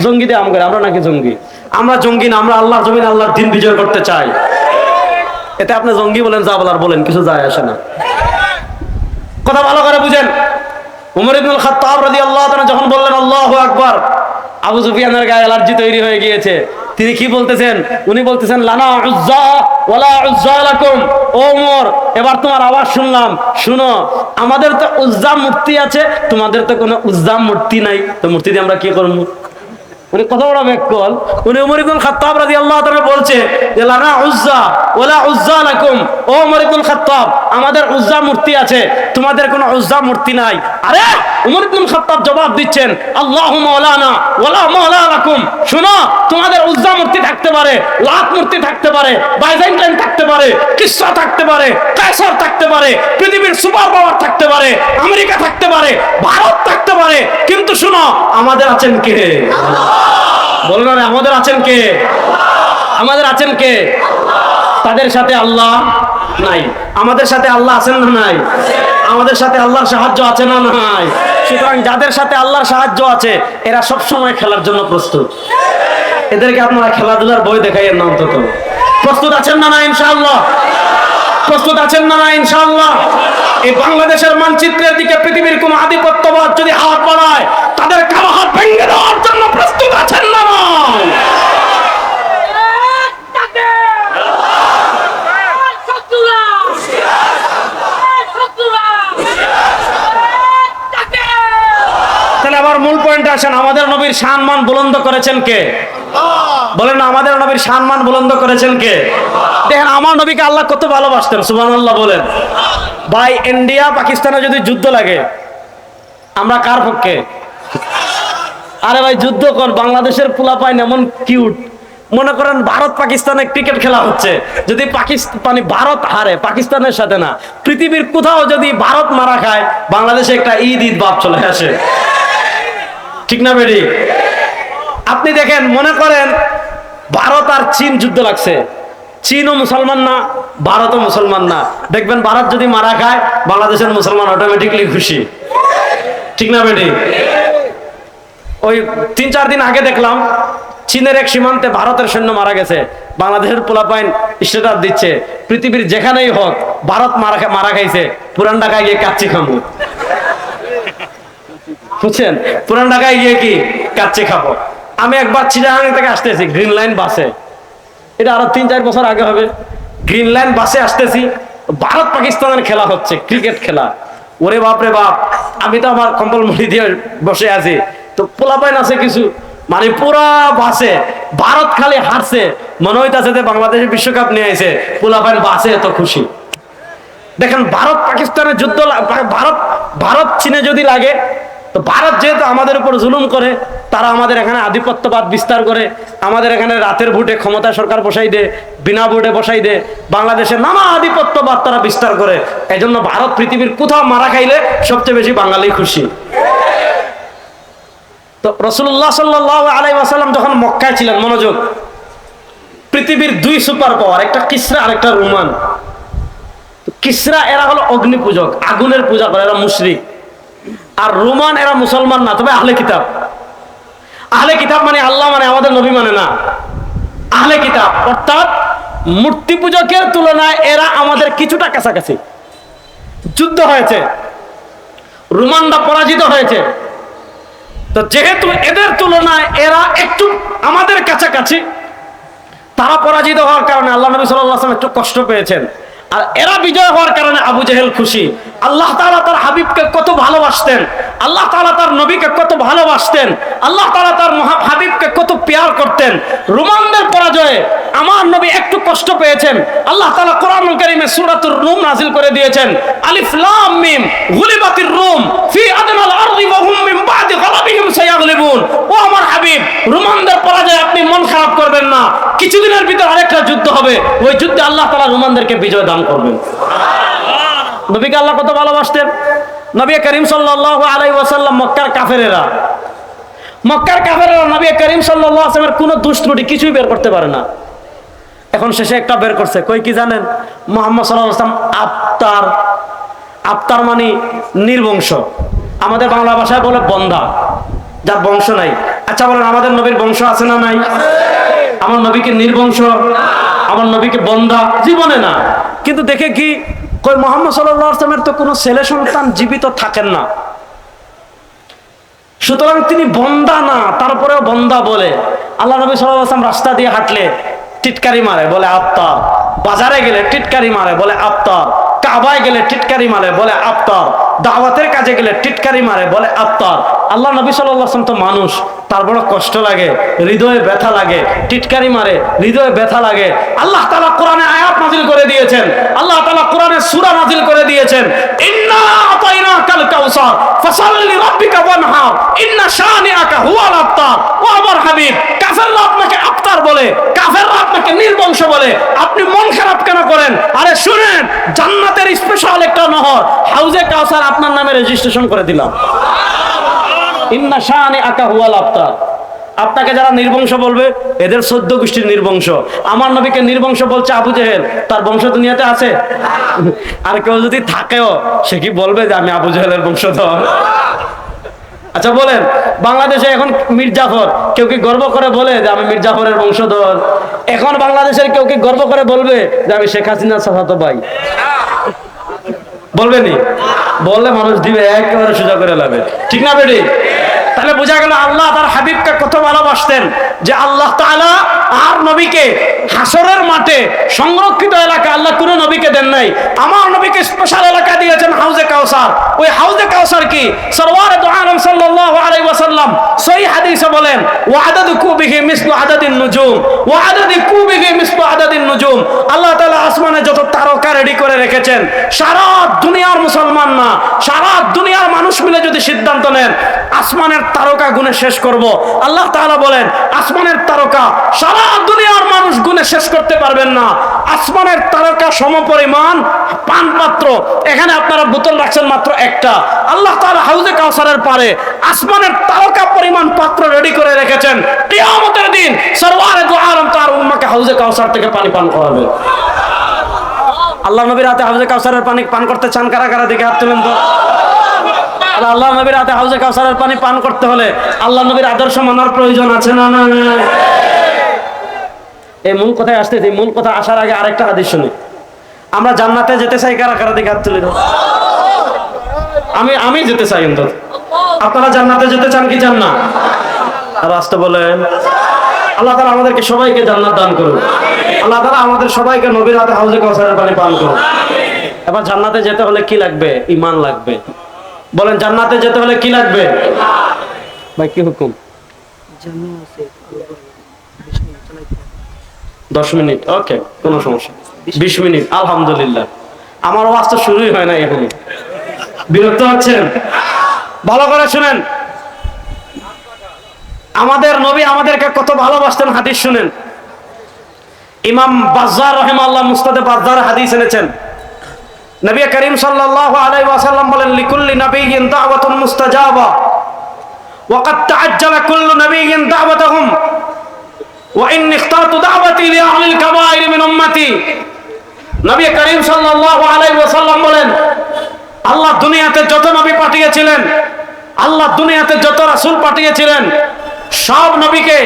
জঙ্গি দিয়ে আমরা নাকি জঙ্গি? আমরা জঙ্গি না, আমরা আল্লাহর জমিন, আল্লাহর দিন বিজয় করতে চাই। এতে আপনি জঙ্গি বলেন, যা বলার বলেন, কিছু যায় আসে না। কথা ভালো করে বুঝেন। উমর ইবনুল খাত্তাব রাদিয়াল্লাহু তাআলা যখন বললেন আল্লাহু আকবার, আবু সুফিয়ানের গায়ে অ্যালার্জি তৈরি হয়ে গিয়েছে। তিনি কি বলতেছেন? উনি বলতেছেন লানা উজ্জা ওয়ালা উজ্জা লাকুম। ও উমর, এবার তোমার আওয়াজ শুনলাম, শুনো, আমাদের তো উজ্জা মূর্তি আছে, তোমাদের তো কোনো উজ্জা মূর্তি নাই, তো মূর্তি দিয়ে আমরা কি করব? উনি কত বড় ব্যাককল। উনি উমর ইবনুল খাত্তাব রাদিয়াল্লাহু তাআলা বলছে যে লানা উজ্জা ওয়ালা উজ্জা লাকুম। ও উমর ইবনুল খাত্তাব, আমাদের উজ্জা মূর্তি আছে, তোমাদের কোনো উজ্জা মূর্তি নাই। আরে উমর ইবনুল খাত্তাব জবাব দিচ্ছেন আল্লাহু মাওলানা ওয়ালা মাওলা লাকুম। শুনো, তোমাদের উজ্জা মূর্তি থাকতে পারে, লাত মূর্তি থাকতে পারে, বাইজেন্টাইন থাকতে পারে, কিসরা থাকতে পারে, কায়সার থাকতে পারে, পৃথিবীর সুপার পাওয়ার থাকতে পারে, আমেরিকা থাকতে পারে, ভারত থাকতে পারে, কিন্তু শুনো, আমাদের আছেন কে? বলুন না, আমাদের আছেন কে? আমাদের আছেন কে? তাদের সাথে আল্লাহ নাই, আমাদের সাথে আল্লাহ আছেন না নাই? আমাদের সাথে আল্লাহর সাহায্য আছে না নাই? সুতরাং যাদের সাথে আল্লাহর সাহায্য আছে, এরা সব সময় খেলার জন্য প্রস্তুত। এদেরকে আপনারা খেলাধুলার বই দেখাইয়েন না অন্তত। প্রস্তুত আছেন না না ইনশাআল্লাহ? প্রস্তুত আছেন না না ইনশাআল্লাহ? এই বাংলাদেশের মানচিত্রের দিকে পৃথিবীর কোন আধিপত্যবাদ যদি হাত বাড়ায়, তাদের কালো হাত ভেঙে দেওয়ার জন্য প্রস্তুত আছেন না না? তাহলে আবার মূল পয়েন্টে আসেন, আমাদের নবীর সম্মান বুলন্দ করেছেন কে? বলেন না, আমাদের নবীর সম্মান বুলন্দ করেছেন কে? দেখেন, আমার নবীকে আল্লাহ কত ভালোবাসতেন, সুবহানাল্লাহ বলেন। ভাই, ইন্ডিয়া পাকিস্তানে যদি যুদ্ধ লাগে, আমরা কার পক্ষে? আরে ভাই, যুদ্ধ কর, বাংলাদেশের পোলাপাইন এমন কিউট। মনে করেন ভারত পাকিস্তানে ক্রিকেট খেলা হচ্ছে, যদি ভারত হারে, পাকিস্তানের সাথে না, পৃথিবীর কোথাও যদি ভারত মারা খায়, বাংলাদেশে একটা ঈদ ভাব চলে আসে, ঠিক না বেরি? আপনি দেখেন, মনে করেন ভারত আর চীন যুদ্ধ লাগছে, চীনও মুসলমান না, ভারতও মুসলমান না, দেখবেন ভারত যদি মারা খায়, বাংলাদেশের মুসলমান অটোমেটিকলি খুশি, ঠিক না বেটি? ওই 3-4 দিন আগে দেখলাম চীনের এক সীমান্তে ভারতের সৈন্য মারা গেছে, বাংলাদেশের পোলাপাইন স্ট্যাটাস দিচ্ছে, পৃথিবীর যেখানেই হোক ভারত মারা খাইছে, পুরান ঢাকায় গিয়ে কাচ্চি খামু। বুঝছেন? পুরান ঢাকায় গিয়ে কি কাচ্চি খাবো। আমি একবার চিটাগাং থেকে আসতেছি গ্রিন লাইন বাসে, এটা আরো 3-4 বছর আগে হবে। গ্রিন লাইন বাসে আসতেছি, ভারত পাকিস্তানের খেলা হচ্ছে, ক্রিকেট খেলা। ওরে বাপ রে বাপ, আমি তো আমার কম্বল মুড়ি দিয়ে বসে আছি, তো পোলাপাইন আছে কিছু, মানে পুরা বাসে ভারত খালি হারছে, মনে হইতাছে যে বাংলাদেশের বিশ্বকাপ নিয়ে আইছে, পোলাপাইন বাসে এত খুশি। দেখেন ভারত পাকিস্তানের যুদ্ধ, ভারত চীনে যদি লাগে, তো ভারত যেহেতু আমাদের উপর জুলুম করে, তারা আমাদের এখানে আধিপত্যবাদ বিস্তার করে, আমাদের এখানে রাতের ভোটে ক্ষমতা সরকার বসাই দেয়, বিনা ভোটে বসাই দেয়, বাংলাদেশে নানা আধিপত্যবাদ তারা বিস্তার করে। এই জন্য ভারত পৃথিবীর কোথাও মারা খাইলে সবচেয়ে বেশি বাঙালি খুশি। তো রাসূলুল্লাহ সাল্লাল্লাহু আলাইহি ওয়াসাল্লাম যখন মক্কায় ছিলেন, মনোযোগ, পৃথিবীর 2 সুপার পাওয়ার, একটা কিসরা আর একটা রোমান। কিসরা এরা হলো অগ্নি পূজক, আগুনের পূজা করে, এরা মুশরিক। আর রোমান এরা মুসলমান না, তবে আহলে কিতাব। আহলে কিতাব মানে আল্লাহ মানে আমাদের নবী মানে না, আহলে কিতাব অর্থাৎ মূর্তি পূজকের তুলনায় এরা আমাদের কিছুটা কাছাকাছি। যুদ্ধ হয়েছে, রোমানরা পরাজিত হয়েছে, তো যেহেতু এদের তুলনায় এরা একটু আমাদের কাছাকাছি, তারা পরাজিত হওয়ার কারণে আল্লাহ নবী সাল্লাল্লাহু আলাইহি ওয়াসাল্লাম একটু কষ্ট পেয়েছেন। আর এরা বিজয় হওয়ার কারণে আবু জেহেল খুশি। আল্লাহ তাআলা তার হাবিবকে কত ভালোবাসতেন, আল্লাহ তাআলা তার নবীকে কত ভালোবাসতেন, আল্লাহ তাআলা তার হাবিবকে কত প্যার করতেন। রোমানদের পরাজয়ে আমার নবী একটু কষ্ট পেয়েছেন। আল্লাহ তাআলা কোরআনুল কারীমে সূরাতুর রুম নাযিল করে দিয়েছেন, আলিফ লাম মিম গুলিবাতির রুম ফি আদনাল আরদি ওয়া হুম মিন বাদি গালাবিহিম সায়াগলিবুন। ও আমার হাবিব, রোমানদের পরাজয়ে আপনি মন খারাপ করবেন না, কিছুদিনের ভিতর আরেকটা যুদ্ধ হবে, ওই যুদ্ধে আল্লাহ তাআলা রোমানদেরকে বিজয় দান করবেন। নবীকে আল্লাহ কত ভালোবাসতেন। নবী করিম সাল্লাল্লাহু আলাইহি ওয়াসাল্লাম, মক্কার কাফেরেরা নবী করিম সাল্লাল্লাহু আলাইহি ওয়াসাল্লামের কোনো দোষ ত্রুটি কিছুই বের করতে পারে না। এখন শেষে একটা বের করছে, কই কি জানেন? মুহাম্মদ সাল্লাল্লাহু আলাইহি ওয়াসাল্লাম আফতার। আফতার মানে নির্বংশ, আমাদের বাংলা ভাষায় বলে বন্ধা, যার বংশ নাই। আচ্ছা বলেন, আমাদের নবীর বংশ আছে না নাই? আমার নবীকে নির্বংশ, আমার নবীকে বন্ধা জীবনে না। কিন্তু দেখে কি কই, মুহাম্মদ সাল্লাল্লাহু আলাইহি ওয়াসাল্লামের তো কোনো ছেলে সন্তান জীবিত থাকেন না, সুতরাং তিনি বন্ধা না, তারপরেও বন্ধা বলে। আল্লাহ নবী সাল্লাল্লাহু আলাইহি ওয়াসাল্লাম রাস্তা দিয়ে হাঁটলে টিটকারি মারে, বলে আফতার। বাজারে গেলে টিটকারি মারে, বলে আফতার। কাবায় গেলে টিটকারি মারে, বলে আফতার। দাওয়াতের কাজে গেলে টিটকারি মারে, বলে আফতার। আল্লাহ নবী সাল্লাল্লাহু আলাইহি ওয়াসাল্লাম তো মানুষ, তার বড় কষ্ট লাগে, হৃদয়ে ব্যথা লাগে, টিটকারি মারে, হৃদয়ে ব্যথা লাগে। আল্লাহ তাআলা কোরআনে আয়াত নাযিল করে দিয়েছেন, আল্লাহ তাআলা কোরআনে সূরা নাযিল করে দিয়েছেন, ইন্না আতাইনাকাল কাউসার ফাসাল্লি লিরাব্বিকা ওয়ানহার ইন্না শানিআকা হুয়াল আফতার। ও আমার হাবিব, কাফেররা আপনাকে আফতার বলে, কাফেররা আপনাকে নির্বংশ বলে, আপনি মন খারাপ কেন করেন? আরে শুনেন, জান্নাতের স্পেশাল একটা নহর হাউজে কাউসার আপনার নামে রেজিস্ট্রেশন করে দিলাম। ইন্না শানিআকা হুয়াল আফতার। আপনাকে যারা নির্বংশ বলবে, এদের 14 গোষ্ঠীর নির্বংশ। আমার নবীকে নির্বংশ বলছে আবু জেহেল, তার বংশ দুনিয়াতে আছে? আর কেউ যদি থাকেও, সে কি বলবে যে আমি আবু জেহেলের বংশধর? আচ্ছা বলেন, বাংলাদেশে এখন মির্জাফর, কেউ কি গর্ব করে বলে যে আমি মির্জাফরের বংশধর? এখন বাংলাদেশের কেউ কি গর্ব করে বলবে যে আমি শেখ হাসিনার চাচাতো ভাই? বলবেনি? বললে মানুষ দিবে একেবারে সোজা করে লাবে, ঠিক না বেটি? তাহলে বোঝা গেল আল্লাহ তার হাবিবকে কত ভালোবাসতেন, যে আল্লাহ তাআলা আর নবীকে হাসরের মাঠে সংরক্ষিত এলাকা আল্লাহ কোনো নবীকে দেন নাই। আমার নবীকে স্পেশাল এলাকা দিয়েছেন হাউজে কাউসার। ওই হাউজে কাউসার কি? সরওয়ারে দু আলম সাল্লাল্লাহু আলাইহি ওয়াসাল্লাম সহিহ হাদিসে বলেন, ওয়া আদাদু কুবিহি মিসলু আদাদিন নুজুম, ওয়া আদাদি কুবিহি মিসলু আদাদিন নুজুম। আল্লাহ তাআলা আসমানে যত তারকা রেডি করে রেখেছেন, সারা দুনিয়ার মুসলমান না, সারা দুনিয়ার মানুষ মিলে যদি সিদ্ধান্ত নেন আসমানের তারকা গুণে শেষ করব, আল্লাহ তাআলা বলেন আসমানের তারকা সারা দুনিয়ার মানুষ গুণে শেষ করতে পারবেন না। আসমানের তারকা সমপরিমাণ পান পাত্র, এখানে আপনারা বোতল রাখছেন মাত্র একটা। আল্লাহ তাআলা হাউজে কাউসারের পারে আসমানের তারকা পরিমাণ পাত্র রেডি করে রেখেছেন। কিয়ামতের দিন সরওয়ারে দু আলম তার উম্মতকে হাউজে কাউসার থেকে পানি পান করাবে। আল্লাহ নবীর হাতে হাউজে কাউসারের পানি পান করতে চান কারা কারা? দেখে হাত তুলেন তো। আল্লাহ নবীর হাতে হাউজে কাউসারের পানি পান করতে হলে আল্লাহ নবীর আদর্শ মানার প্রয়োজন আছে না? না, এই মূল কথায় আসতেছি। মূল কথা আসার আগে আরেকটা হাদিস শুনি। আমরা জান্নাতে যেতে চাই কারা কারা? দেখে হাত তুলে দাও। আমি যেতে চাই অন্তত। আপনারা জান্নাতে যেতে চান কি চান না? আর আসতে বলেন। আল্লাহ তাআলা আমাদেরকে সবাইকে জান্নাত দান করুন। আল্লাহ তাআলা আমাদের সবাইকে নবীর হাতে হাউজে কাউসারের পানি পান করুন। এবার জান্নাতে যেতে হলে কি লাগবে? ঈমান লাগবে। বলেন জান্নাতে যেতে হলে কি লাগবে? ভাই কি হুকুম? 10 মিনিট, ওকে, কোনো সমস্যা। 20 মিনিট, আলহামদুলিল্লাহ। আমার ওয়াজ তো শুরুই হয় না এখনো। বিরক্ত হচ্ছেন? ভালো করে শুনেন, আমাদের নবী আমাদেরকে কত ভালোবাসতেন হাদিস শুনেন। ইমাম বাজ্জার রাহিমাহুল্লাহ মুস্তাদে বাজ্জার হাদিস এনেছেন। নবী করিম সাল্লাল্লাহু আলাইহি ওয়াসাল্লাম বলেন, লিকুল্লি নাবিয়্যিন দাওয়াতুন মুস্তাজাবা ওয়া ক্বাদ তাআজ্জালা কুল্লু নাবিয়্যিন দাওয়াতাহুম ওয়া ইন্নী ইখতারতু দাওয়াতি লি আহলিল কাবায়ির মিন উম্মতি। নবী করিম সাল্লাল্লাহু আলাইহি ওয়াসাল্লাম বলেন, আল্লাহ দুনিয়াতে যত নবী পাঠিয়েছিলেন, আল্লাহ দুনিয়াতে যত রাসূল পাঠিয়েছিলেন, সব নবীকে,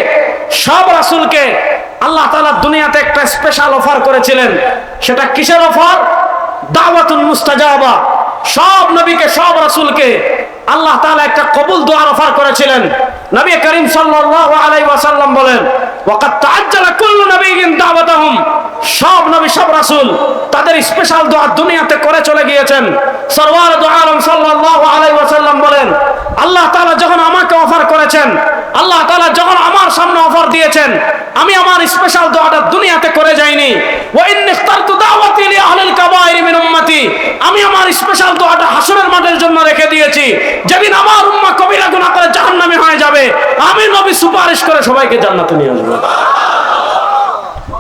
সব রাসূলকে আল্লাহ তাআলা দুনিয়াতে একটা স্পেশাল অফার করেছিলেন। সেটা কিসের অফার? দাওয়াতুল মুস্তাজাবা। সব নবীকে, সব রাসূলকে আল্লাহ তাআলা একটা কবুল দোয়ার অফার করেছিলেন। নবী করিম সাল্লাল্লাহু আলাইহি ওয়াসাল্লাম বলেন, ওয়া ক্বাদ তাআজ্জালা কুল্লু নাবিয়্যিন দাওয়াতাহুম। সব নবী, সব রাসূল তাদের স্পেশাল দোয়া দুনিয়াতে করে চলে গিয়েছেন। সরওয়ার দু আলম সাল্লাল্লাহু আলাইহি ওয়াসাল্লাম বলেন, আল্লাহ তাআলা যখন আমাকে অফার করেছেন, আল্লাহ তাআলা যখন আমার সামনে অফার দিয়েছেন, আমি আমার স্পেশাল দোয়াটা দুনিয়াতে করে যাইনি। ওয়া ইন্নী ইখতারতু দাওয়াতি লি আহলিল কাবায়ির মিন উম্মতি। আমি আমার স্পেশাল দোয়াটা হাসরের মাঠের জন্য রেখে দিয়েছি। যেদিন আমার উম্মাহ কবিরা গুনাহ করে জাহান্নামী হয়ে যাবে, আমি নবী সুপারিশ করে সবাইকে জান্নাতে নিয়ে আসব।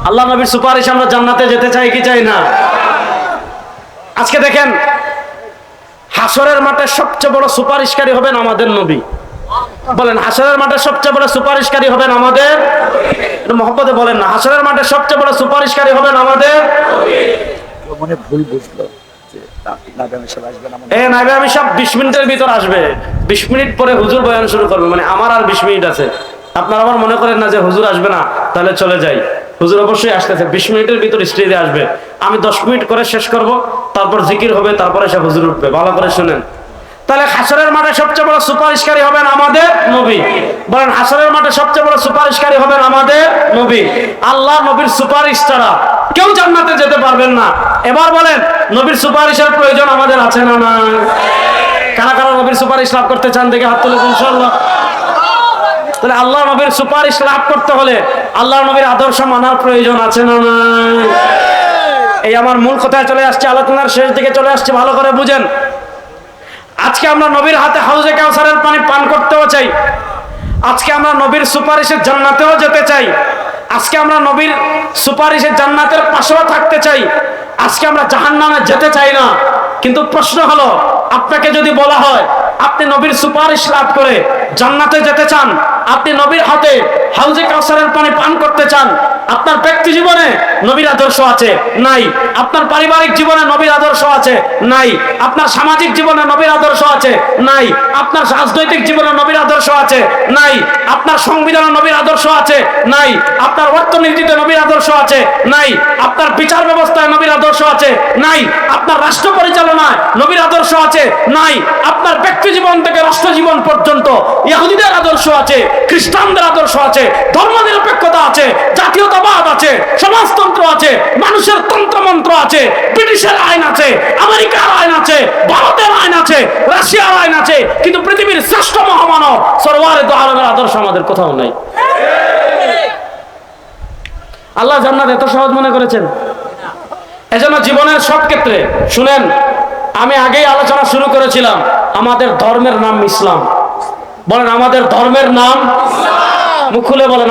আল্লাহ নবীর সুপারিশ আমরা জান্নাতে যেতে চাই কি চাই না? আজকে দেখেন, হাসরের মাঠে সবচেয়ে বড় সুপারিশকারী হবেন আমাদের নবী। বলেন, হাসরের মাঠে সবচেয়ে বড় সুপারিশকারী হবেন আমাদের, মহব্বতে বলেন না, হাসরের মাঠে সবচেয়ে বড় সুপারিশকারী হবেন আমাদের। মনে ভুল বুঝলো যে নাবি আমি সব আসবেন, নাইবে আমি সব 20 মিনিটের ভিতর আসবে। 20 মিনিট পরে হুজুর বয়ান শুরু করবে, মানে আমার আর 20 মিনিট আছে। আপনারা আবার মনে করেন না যে হুজুর আসবে না, তাহলে চলে যাই। হুজুর অবশ্যই আসতেছে, 20 মিনিটের ভিতর স্টেজে আসবে। আমি 10 মিনিট করে শেষ করব, তারপর জিকির হবে, তারপরে সে হুজুর উঠবে। ভালো করে শুনেন, তাহলে হাসরের মাঠে সবচেয়ে বড় সুপারিশকারী হবেন আমাদের নবী। বলেন, হাসরের মাঠে সবচেয়ে বড় সুপারিশকারী হবেন আমাদের নবী। আল্লাহ নবীর সুপারিশ ছাড়া কেউ জান্নাতে যেতে পারবেন না। এবার বলেন, নবীর সুপারিশের প্রয়োজন আমাদের আছে না না? কারা কারা নবীর সুপারিশ লাভ করতে চান দেখে হাত তুলে ইনশাআল্লাহ। তাহলে আল্লাহ নবীর সুপারিশ লাভ করতে হলে আল্লাহ নবীর আদর্শ মানার প্রয়োজন আছে না না? এই আমার মূল কথায় চলে আসছে, আলোচনার শেষ দিকে চলে আসছে, ভালো করে বুঝেন। আজকে আমরা নবীর হাতে হাউজে কাউসারের পানি পান করতেও চাই। আজকে আমরা নবীর সুপারিশের জান্নাতেও যেতে চাই। আজকে আমরা নবীর সুপারিশের জান্নাতের পাশেও থাকতে চাই। আজকে আমরা জাহান্নামে যেতে চাই না। কিন্তু প্রশ্ন হলো, আপনাকে যদি বলা হয় আপনি নবীর সুপারিশ লাভ করে জান্নাতে যেতে চান, আপনি নবীর হাতে হাউজে কাউসারের পানি পান করতে চান, আপনার ব্যক্তি জীবনে নবীর আদর্শ আছে নাই? আপনার পারিবারিক জীবনে নবীর আদর্শ আছে নাই? আপনার সামাজিক জীবনে নবীর আদর্শ আছে নাই? আপনার রাজনৈতিক জীবনে নবীর আদর্শ আছে নাই? আপনার সংবিধানে নবীর আদর্শ আছে নাই? আপনার অর্থনীতিতে নবীর আদর্শ আছে নাই? আপনার বিচার ব্যবস্থায় নবীর আদর্শ আছে নাই? আপনার রাষ্ট্র পরিচালনায় নবীর আদর্শ আছে নাই? আপনার ব্যক্তি জীবন থেকে রাষ্ট্র জীবন পর্যন্ত ইহুদিদের আদর্শ আছে, খ্রিস্টানদের আদর্শ আছে, ধর্মনিরপেক্ষতা আছে, জাতীয়তাবাদ আছে, সমাজতন্ত্র আছে, মানুষের তন্ত্রমন্ত্র আছে, ব্রিটিশের আইন আছে, আমেরিকার আইন আছে, ভারতের আইন আছে, রাশিয়ার আইন আছে, কিন্তু পৃথিবীর শ্রেষ্ঠ মহামানব সরওয়ারে দু আলমের আদর্শ আমাদের কোথাও নাই। আল্লাহ জান্নাত এত সহজ মনে করেছেন? এজন্য জীবনের সব ক্ষেত্রে শুনেন, আমি আগেই আলোচনা শুরু করেছিলাম, আমাদের ধর্মের নাম ইসলাম। বলেন, আমাদের ধর্মের নাম, মুখ খুলে বলেন।